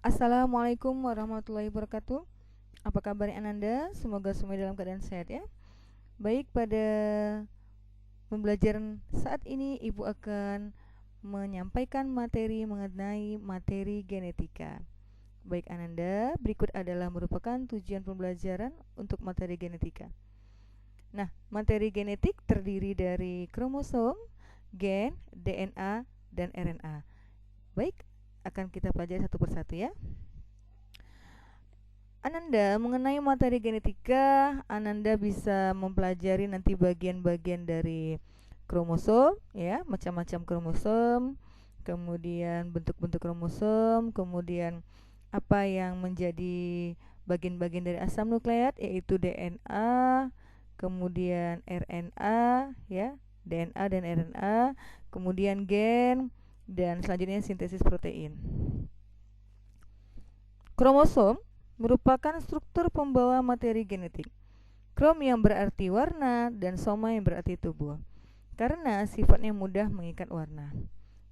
Assalamualaikum warahmatullahi wabarakatuh. Apa kabar Ananda? Semoga semua dalam keadaan sehat ya. Baik, pada pembelajaran saat ini Ibu akan menyampaikan materi mengenai materi genetika. Baik Ananda, berikut adalah merupakan tujuan pembelajaran untuk materi genetika. Nah, materi genetik terdiri dari kromosom, gen, DNA, dan RNA. Baik, akan kita pelajari satu persatu ya. Ananda, mengenai materi genetika, Ananda bisa mempelajari nanti bagian-bagian dari kromosom, ya, macam-macam kromosom, kemudian bentuk-bentuk kromosom, kemudian apa yang menjadi bagian-bagian dari asam nukleat, yaitu DNA, kemudian RNA, ya, DNA dan RNA, kemudian gen, dan selanjutnya sintesis protein. Kromosom merupakan struktur pembawa materi genetik. Krom yang berarti warna dan soma yang berarti tubuh, karena sifatnya mudah mengikat warna.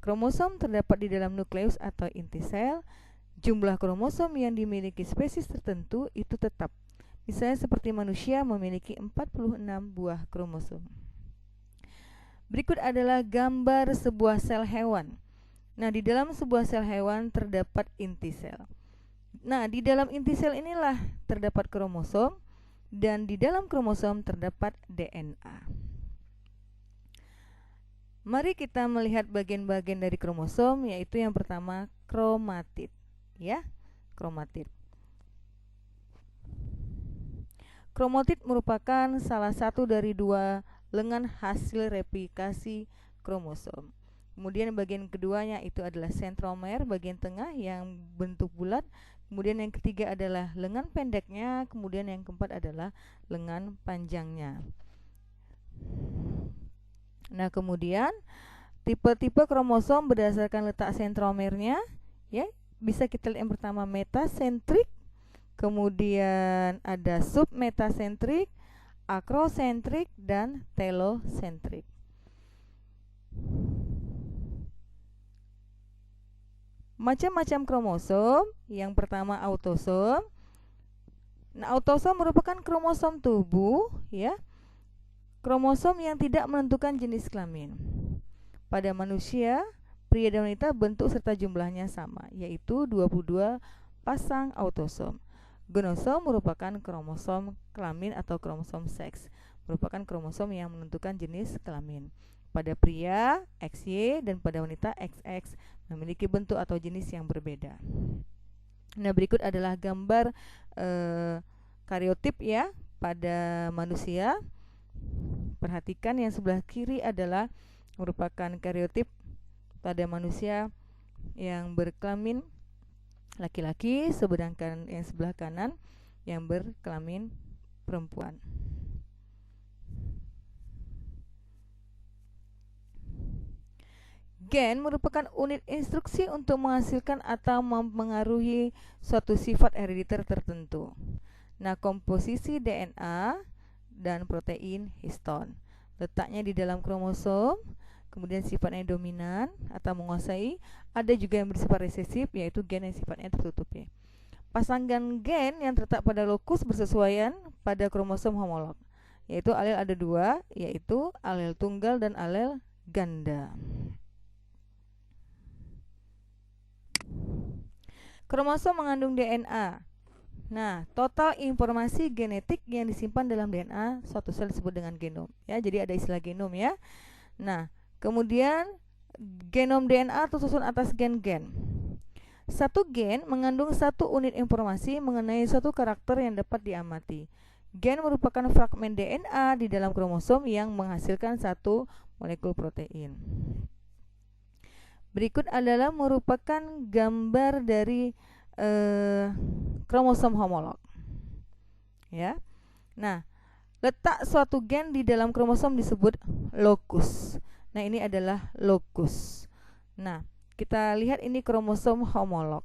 Kromosom terdapat di dalam nukleus atau inti sel. Jumlah kromosom yang dimiliki spesies tertentu itu tetap. Misalnya seperti manusia memiliki 46 buah kromosom. Berikut adalah gambar sebuah sel hewan. Nah, di dalam sebuah sel hewan terdapat inti sel. Nah, di dalam inti sel inilah terdapat kromosom, dan di dalam kromosom terdapat DNA. Mari kita melihat bagian-bagian dari kromosom, yaitu yang pertama kromatid, ya, kromatid. Kromatid merupakan salah satu dari dua lengan hasil replikasi kromosom. Kemudian bagian keduanya itu adalah sentromer, bagian tengah yang bentuk bulat. Kemudian yang ketiga adalah lengan pendeknya, kemudian yang keempat adalah lengan panjangnya. Nah, kemudian tipe-tipe kromosom berdasarkan letak sentromernya, ya. Bisa kita lihat yang pertama metasentrik, kemudian ada submetasentrik, akrosentrik, dan telosentrik. Macam-macam kromosom. Yang pertama autosom. Nah, autosom merupakan kromosom tubuh, ya. Kromosom yang tidak menentukan jenis kelamin. Pada manusia, pria dan wanita bentuk serta jumlahnya sama, yaitu 22 pasang autosom. Genosom merupakan kromosom kelamin atau kromosom seks, merupakan kromosom yang menentukan jenis kelamin. Pada pria XY dan pada wanita XX memiliki bentuk atau jenis yang berbeda. Nah, berikut adalah gambar kariotip ya pada manusia. Perhatikan yang sebelah kiri adalah merupakan kariotip pada manusia yang berkelamin laki-laki, sedangkan yang sebelah kanan yang berkelamin perempuan. Gen merupakan unit instruksi untuk menghasilkan atau mempengaruhi suatu sifat herediter tertentu. Nah, komposisi DNA dan protein histon, letaknya di dalam kromosom, kemudian sifatnya dominan atau menguasai. Ada juga yang bersifat resesif, yaitu gen yang sifatnya tertutup ya. Pasangan gen yang terletak pada lokus bersesuaian pada kromosom homolog, yaitu alel ada dua, yaitu alel tunggal dan alel ganda. Kromosom mengandung DNA. Nah, total informasi genetik yang disimpan dalam DNA suatu sel disebut dengan genom. Ya, jadi ada istilah genom ya. Nah, kemudian genom DNA tersusun atas gen-gen. Satu gen mengandung satu unit informasi mengenai suatu karakter yang dapat diamati. Gen merupakan fragmen DNA di dalam kromosom yang menghasilkan satu molekul protein. Berikut adalah merupakan gambar dari kromosom homolog. Ya. Nah, letak suatu gen di dalam kromosom disebut lokus. Nah, ini adalah lokus. Nah, kita lihat ini kromosom homolog.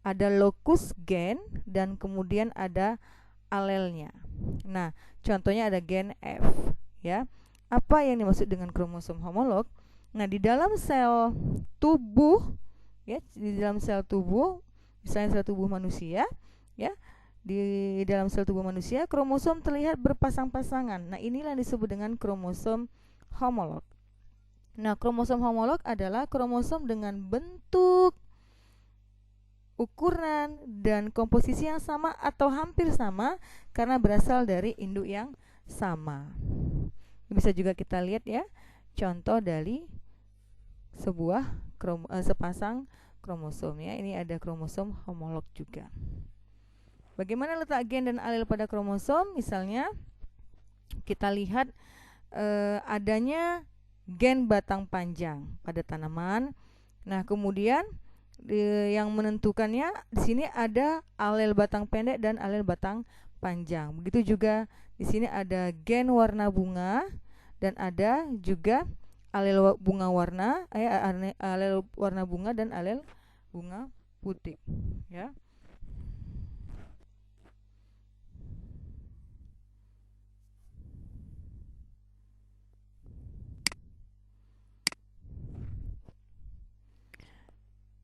Ada lokus gen dan kemudian ada alelnya. Nah, contohnya ada gen F, ya. Apa yang dimaksud dengan kromosom homolog? Nah, di dalam sel tubuh, ya, di dalam sel tubuh Misalnya sel tubuh manusia, ya. Di dalam sel tubuh manusia, kromosom terlihat berpasang-pasangan. Nah, inilah yang disebut dengan kromosom homolog. Nah, kromosom homolog adalah kromosom dengan bentuk, ukuran, dan komposisi yang sama atau hampir sama karena berasal dari induk yang sama. Bisa juga kita lihat ya, contoh dari sepasang kromosom ya. Ini ada kromosom homolog juga. Bagaimana letak gen dan alel pada kromosom? Misalnya kita lihat adanya gen batang panjang pada tanaman. Nah, kemudian yang menentukannya di sini ada alel batang pendek dan alel batang panjang. Begitu juga di sini ada gen warna bunga dan ada juga alel bunga warna, alel warna bunga dan alel bunga putih, ya.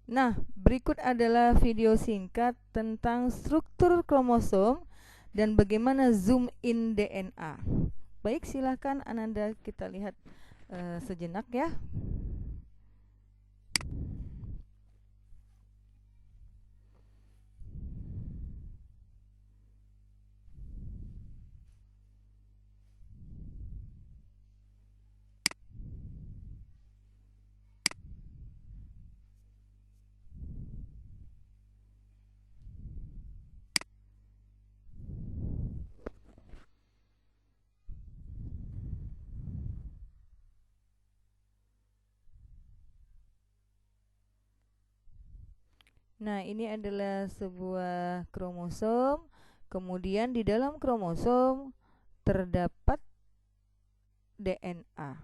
Nah, berikut adalah video singkat tentang struktur kromosom dan bagaimana zoom in DNA. Baik, silakan Ananda kita lihat sejenak ya. Nah, ini adalah sebuah kromosom. Kemudian di dalam kromosom terdapat DNA.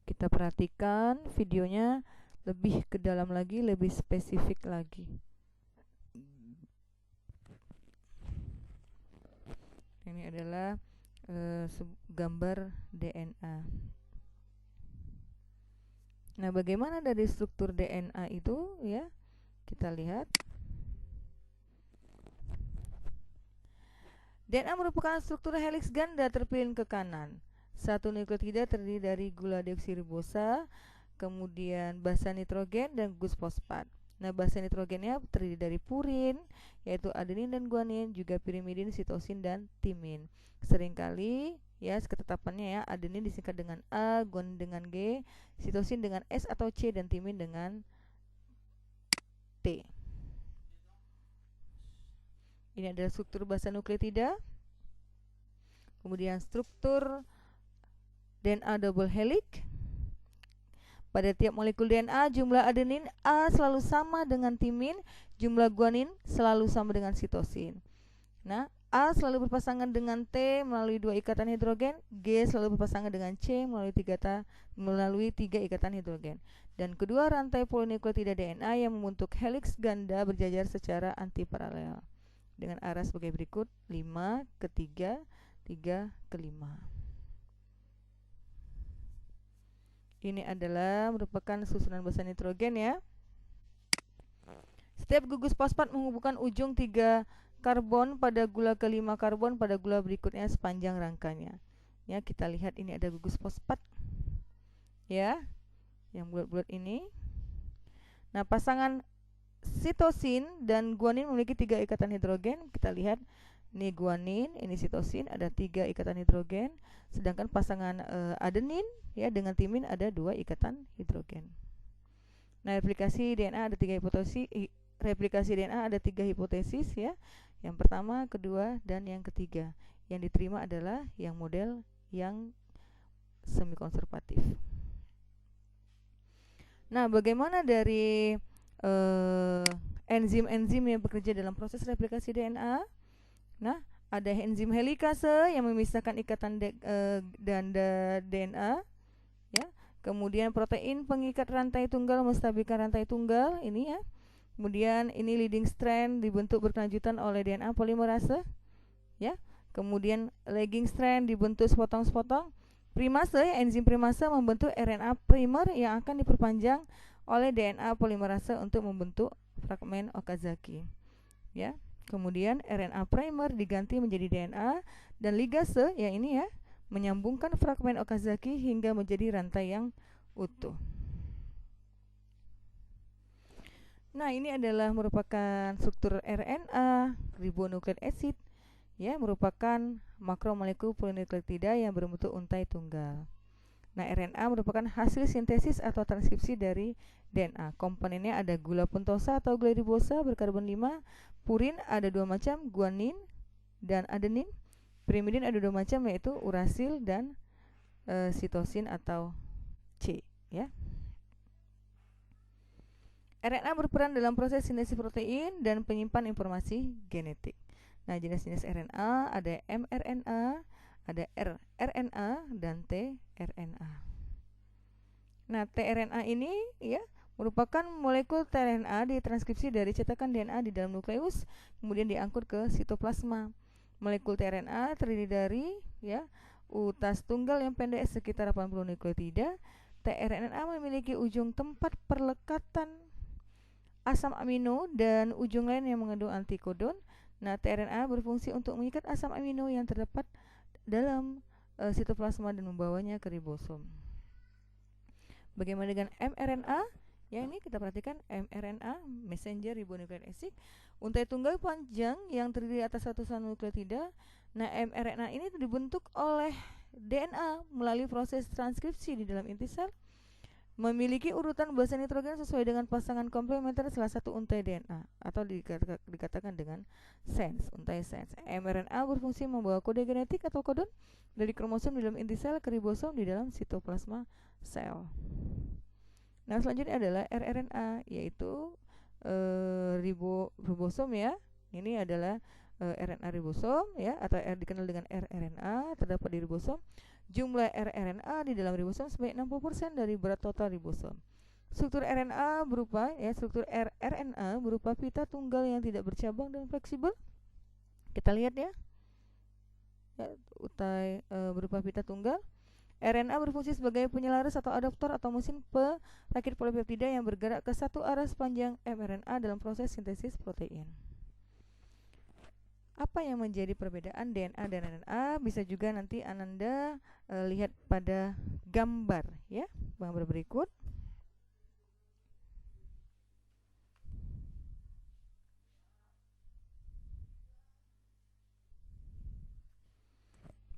Kita perhatikan videonya lebih ke dalam lagi, lebih spesifik lagi. Ini adalah gambar DNA. Nah, bagaimana dari struktur DNA itu ya? Kita lihat. DNA merupakan struktur heliks ganda terpilih ke kanan. Satu nukleotida terdiri dari gula deoksiribosa, kemudian basa nitrogen dan gugus fosfat. Nah, basa nitrogennya terdiri dari purin, yaitu adenin dan guanin, juga pirimidin, sitosin dan timin. Seringkali ya ketetapannya ya, adenin disingkat dengan A, guanin dengan G, sitosin dengan S atau C, dan timin dengan T. Ini adalah struktur basa nukleotida. Kemudian struktur DNA double helix. Pada tiap molekul DNA, jumlah adenin A selalu sama dengan timin, jumlah guanin selalu sama dengan sitosin. Nah, A selalu berpasangan dengan T melalui 2 ikatan hidrogen, G selalu berpasangan dengan C melalui 3 ikatan hidrogen. Dan kedua rantai polinukleotida DNA yang membentuk heliks ganda berjajar secara antiparalel dengan arah sebagai berikut: 5 ke 3, 3 ke 5. Ini adalah merupakan susunan basa nitrogen ya. Setiap gugus fosfat menghubungkan ujung 3 karbon pada gula ke-5 karbon pada gula berikutnya sepanjang rangkanya. Ya, kita lihat ini ada gugus fosfat. Ya, yang bulat-bulat ini. Nah, pasangan sitosin dan guanin memiliki 3 ikatan hidrogen. Kita lihat ini guanin, ini sitosin, ada 3 ikatan hidrogen. Sedangkan pasangan adenin ya dengan timin ada 2 ikatan hidrogen. Nah, replikasi DNA ada 3 hipotesis ya. Yang pertama, kedua, dan yang ketiga. Yang diterima adalah yang model yang semi konservatif. Nah, bagaimana dari enzim-enzim yang bekerja dalam proses replikasi DNA? Nah, ada enzim helikase yang memisahkan ikatan ganda DNA, ya. Kemudian protein pengikat rantai tunggal menstabilkan rantai tunggal ini ya. Kemudian ini leading strand dibentuk berkelanjutan oleh DNA polimerase, ya. Kemudian lagging strand dibentuk sepotong-sepotong. Primase, enzim primase membentuk RNA primer yang akan diperpanjang oleh DNA polimerase untuk membentuk fragmen Okazaki. Ya. Kemudian RNA primer diganti menjadi DNA dan ligase ya ini ya menyambungkan fragmen Okazaki hingga menjadi rantai yang utuh. Nah, ini adalah merupakan struktur RNA ribonukleik acid ya, merupakan makromolekul polinukleotida yang berbentuk untai tunggal. Nah, RNA merupakan hasil sintesis atau transkripsi dari DNA. Komponennya ada gula pentosa atau gula ribosa berkarbon 5, purin ada 2 macam, guanin dan adenin. Pirimidin ada 2 macam yaitu urasil dan sitosin atau C ya. RNA berperan dalam proses sintesis protein dan penyimpan informasi genetik. Nah, jenis-jenis RNA ada mRNA, ada rRNA dan tRNA. Nah, tRNA ini ya merupakan molekul tRNA ditranskripsi dari cetakan DNA di dalam nukleus, kemudian diangkut ke sitoplasma. Molekul tRNA terdiri dari ya utas tunggal yang pendek sekitar 80 nukleotida. tRNA memiliki ujung tempat perlekatan asam amino dan ujung lain yang mengandung antikodon. Nah, tRNA berfungsi untuk mengikat asam amino yang terdapat dalam sitoplasma dan membawanya ke ribosom. Bagaimana dengan mRNA? Ya, ini kita perhatikan mRNA, messenger ribonucleic acid, untai tunggal panjang yang terdiri atas ratusan nukleotida. Nah, mRNA ini dibentuk oleh DNA melalui proses transkripsi di dalam inti sel, memiliki urutan basa nitrogen sesuai dengan pasangan komplementer salah satu untai DNA atau dikatakan dengan sense, untai sense. mRNA berfungsi membawa kode genetik atau kodon dari kromosom di dalam inti sel ke ribosom di dalam sitoplasma sel. Nah, selanjutnya adalah rRNA, yaitu ribosom ya. Ini adalah RNA ribosom ya, atau dikenal dengan rRNA, terdapat di ribosom. Jumlah rRNA di dalam ribosom sebanyak 60% dari berat total ribosom. Struktur RNA berupa ya, struktur rRNA berupa pita tunggal yang tidak bercabang dan fleksibel. Kita lihat ya. Ya, utai berupa pita tunggal. RNA berfungsi sebagai penyelaras atau adaptor atau mesin perakit polipeptida yang bergerak ke satu arah sepanjang mRNA dalam proses sintesis protein. Apa yang menjadi perbedaan DNA dan RNA bisa juga nanti Ananda lihat pada gambar ya, gambar berikut.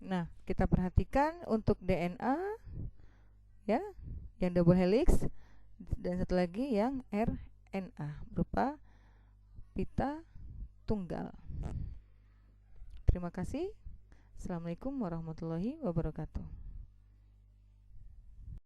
Nah, kita perhatikan untuk DNA ya, yang double helix, dan satu lagi yang RNA berupa pita tunggal. Terima kasih. Assalamualaikum warahmatullahi wabarakatuh.